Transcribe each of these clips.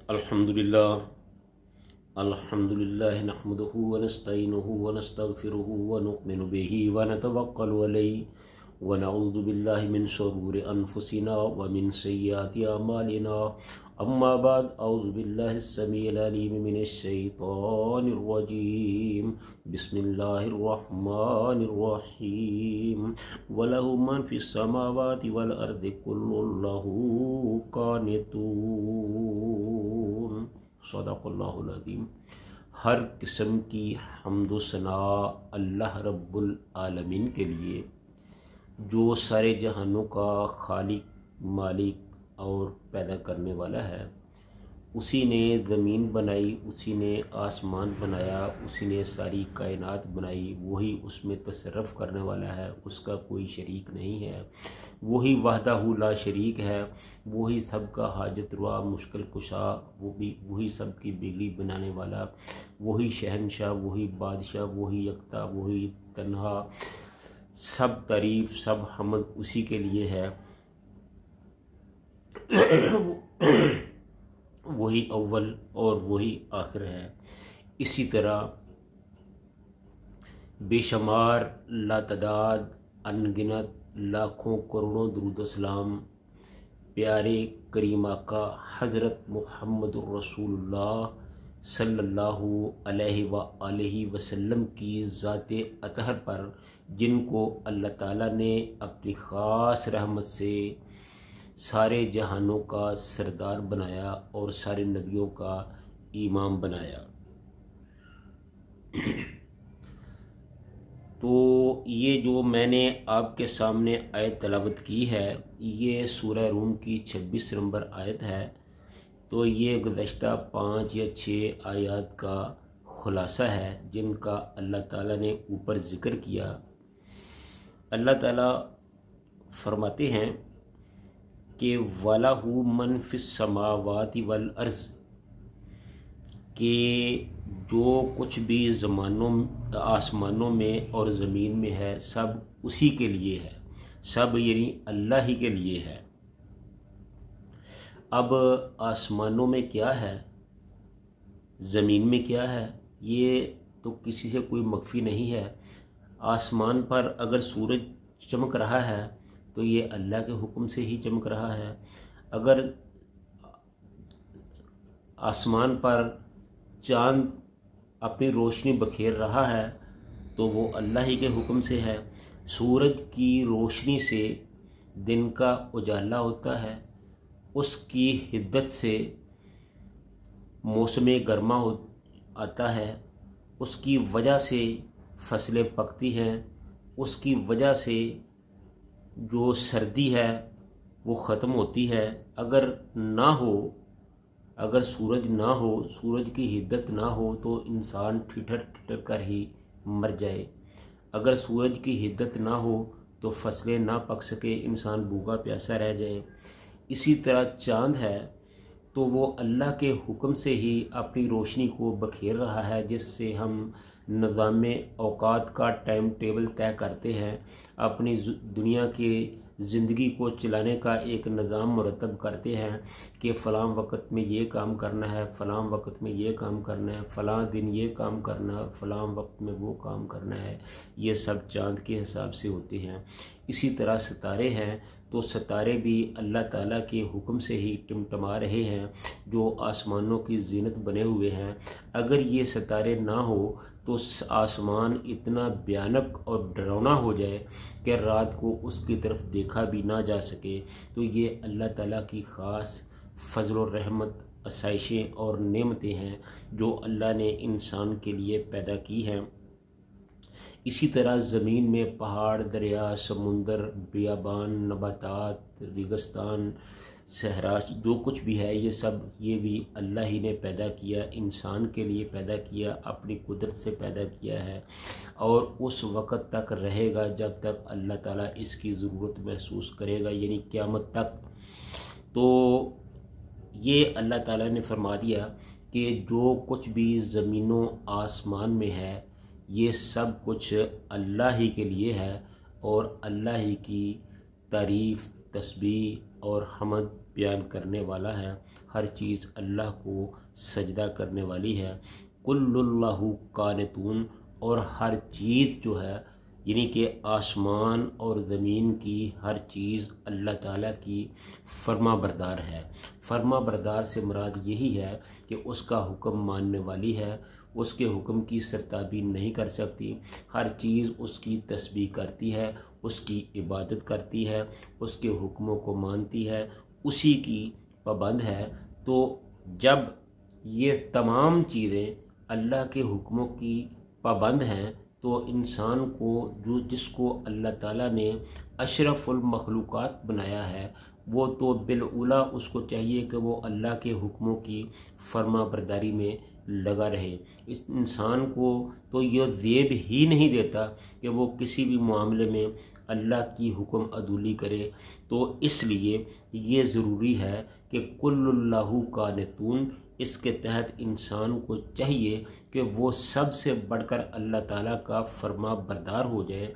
अल्हम्दुलिल्लाह नहमदुहु व नस्तईनुहु व नस्तगफिरुहु व नु'मिनु बिही व नतवक्कलु अलैहि व नऊज़ु बिल्लाहि मिन शुरूरि अनफुसिना व मिन सय्यिआति अमालिना। अम्मा बाद, औज़ु बिल्लाहिस समीइल अलीम मिनश शैतानिर रजीम। बिस्मिल्लाहिर रहमानिर रहीम। वलहु मा फिस समावाति वल अर्दि कुल्लुन लहू कानितून। सदक़ल्लाहुल अज़ीम। हर किस्म की हम्द व सना अल्लाह रब्बुल आलमीन के लिए, जो सारे जहानों का खालिक, मालिक और पैदा करने वाला है। उसी ने ज़मीन बनाई, उसी ने आसमान बनाया, उसी ने सारी कायनात बनाई। वही उसमें तसर्रुफ़ करने वाला है, उसका कोई शरीक नहीं है। वही वहदहू ला शरीक है। वही सबका हाजत रवा, मुश्किल कुशा, वही सबकी बिगड़ी बनाने वाला, वही शहनशाह, वही बादशाह, वही यकता, वही तन्हा। सब तारीफ़, सब हम्द उसी के लिए है। वही अव्वल और वही आखिर है। इसी तरह बेशुमार, लातदाद, अनगिनत लाखों करोड़ों दुरूद व सलाम प्यारे करीम आका हज़रत मुहम्मदुर रसूलुल्लाह सल्लल्लाहु अलैहि व आलिहि वसल्लम की ज़ाते अतहर पर, जिनको अल्लाह ताला ने अपनी ख़ास रहमत से सारे जहानों का सरदार बनाया और सारे नबियों का इमाम बनाया। तो ये जो मैंने आपके सामने आयत तलावत की है, ये सूरह रूम की 26 नंबर आयत है। तो ये गुज़श्ता 5 या 6 आयत का खुलासा है, जिनका अल्लाह ताला ने ऊपर ज़िक्र किया। अल्लाह ताला फरमाते हैं कि वलहु मन फिस समावाति वल अर्ज़, कि जो कुछ भी आसमानों में और ज़मीन में है, सब उसी के लिए है। सब यानी अल्लाह ही के लिए है। अब आसमानों में क्या है, ज़मीन में क्या है, ये तो किसी से कोई मख्फी नहीं है। आसमान पर अगर सूरज चमक रहा है तो ये अल्लाह के हुक्म से ही चमक रहा है। अगर आसमान पर चाँद अपनी रोशनी बखेर रहा है तो वो अल्लाह ही के हुक्म से है। सूरज की रोशनी से दिन का उजाला होता है, उसकी हिद्दत से मौसम गर्मा आता है, उसकी वजह से फसलें पकती हैं, उसकी वजह से जो सर्दी है वो ख़त्म होती है। अगर ना हो, अगर सूरज ना हो, सूरज की हिद्दत ना हो, तो इंसान ठिठर ठिठर कर ही मर जाए। अगर सूरज की हिद्दत ना हो तो फसलें ना पक सके, इंसान भूखा प्यासा रह जाए। इसी तरह चाँद है तो वो अल्लाह के हुक्म से ही अपनी रोशनी को बखेर रहा है, जिससे हम निज़ाम औकात का टाइम टेबल तय करते हैं। अपनी दुनिया के ज़िंदगी को चलाने का एक निज़ाम मुरतब करते हैं कि फ़लाँ वक्त में ये काम करना है, फ़लाँ वक्त में ये काम करना है, फ़लाँ दिन ये काम करना है, फ़लाँ वक्त में वो काम करना है। ये सब चाँद के हिसाब से होते हैं। इसी तरह सितारे हैं तो सितारे भी अल्लाह ताला के हुक्म से ही टिमटिमा रहे हैं, जो आसमानों की ज़ीनत बने हुए हैं। अगर ये सितारे ना हो तो आसमान इतना भयानक और डरावना हो जाए कि रात को उसकी तरफ देखा भी ना जा सके। तो ये अल्लाह ताला की ख़ास फ़ज़ल और रहमत, आसाइशें और नेमतें हैं जो अल्लाह ने इंसान के लिए पैदा की हैं। इसी तरह ज़मीन में पहाड़, दरिया, समुंदर, बियाबान, नबातात, रेगिस्तान, सहरा, जो कुछ भी है ये भी अल्लाह ही ने पैदा किया, इंसान के लिए पैदा किया, अपनी कुदरत से पैदा किया है। और उस वक़्त तक रहेगा जब तक अल्लाह ताला इसकी ज़रूरत महसूस करेगा, यानी क़यामत तक। तो ये अल्लाह ताला ने फरमा दिया कि जो कुछ भी ज़मीनों आसमान में है, ये सब कुछ अल्लाह ही के लिए है और अल्लाह ही की तारीफ़, तस्बीह اور حمد بیان کرنے والا ہے، ہر چیز اللہ کو سجدہ کرنے والی ہے۔ کل اللہ قانتون، اور ہر چیز جو ہے یعنی کہ آسمان اور زمین کی ہر چیز اللہ تعالیٰ کی فرما بردار ہے۔ فرما بردار سے مراد یہی ہے کہ اس کا حکم ماننے والی ہے، اس کے حکم کی سرتابی نہیں کر سکتی، ہر چیز اس کی تسبیح کرتی ہے، اس کی عبادت کرتی ہے، اس کے حکموں کو مانتی ہے، اسی کی پابند ہے۔ تو جب یہ تمام چیزیں اللہ کے حکموں کی پابند ہیں تو انسان کو جس کو اللہ تعالیٰ نے اشرف المخلوقات بنایا ہے، وہ تو بالاولیٰ اس کو چاہیے کہ وہ اللہ کے حکموں کی فرما برداری میں لگا رہے۔ اس انسان کو تو یہ زیب ہی نہیں دیتا کہ وہ کسی بھی معاملے میں اللہ کی حکم عدولی کرے۔ تو اس لیے یہ ضروری ہے کہ کل اللہ قانتون، اس کے تحت انسان کو چاہیے کہ وہ سب سے بڑھ کر اللہ تعالیٰ کا فرما بردار ہو جائے،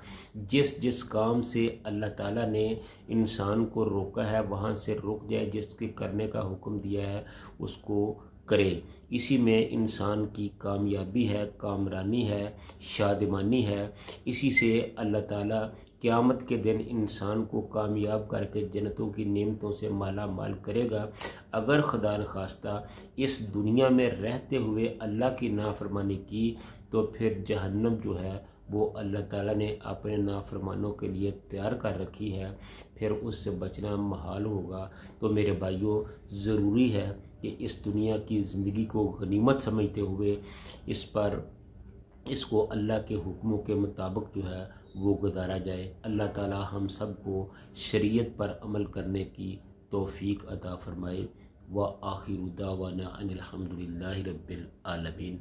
جس کام سے اللہ تعالیٰ نے انسان کو روکا ہے وہاں سے رک جائے، جس کے کرنے کا حکم دیا ہے اس کو کرے۔ اسی میں انسان کی کامیابی ہے، کامرانی ہے، شادمانی ہے۔ اسی سے اللہ تعالیٰ قیامت کے دن انسان کو کامیاب کر کے جنتوں کی نعمتوں سے مالا مال کرے گا۔ اگر خدا نخواستہ اس دنیا میں رہتے ہوئے اللہ کی نافرمانی کی تو پھر جہنم جو ہے وہ اللہ تعالیٰ نے اپنے نافرمانوں کے لیے تیار کر رکھی ہے، پھر اس سے بچنا محال ہوگا۔ تو میرے بھائیوں، ضروری ہے کہ اس دنیا کی زندگی کو غنیمت سمجھتے ہوئے اس کو اللہ کے حکموں کے مطابق جو ہے وہ گزارا جائے۔ اللہ تعالیٰ ہم سب کو شریعت پر عمل کرنے کی توفیق عطا فرمائے۔ وآخر دعوانا ان الحمد للہ رب العالمین۔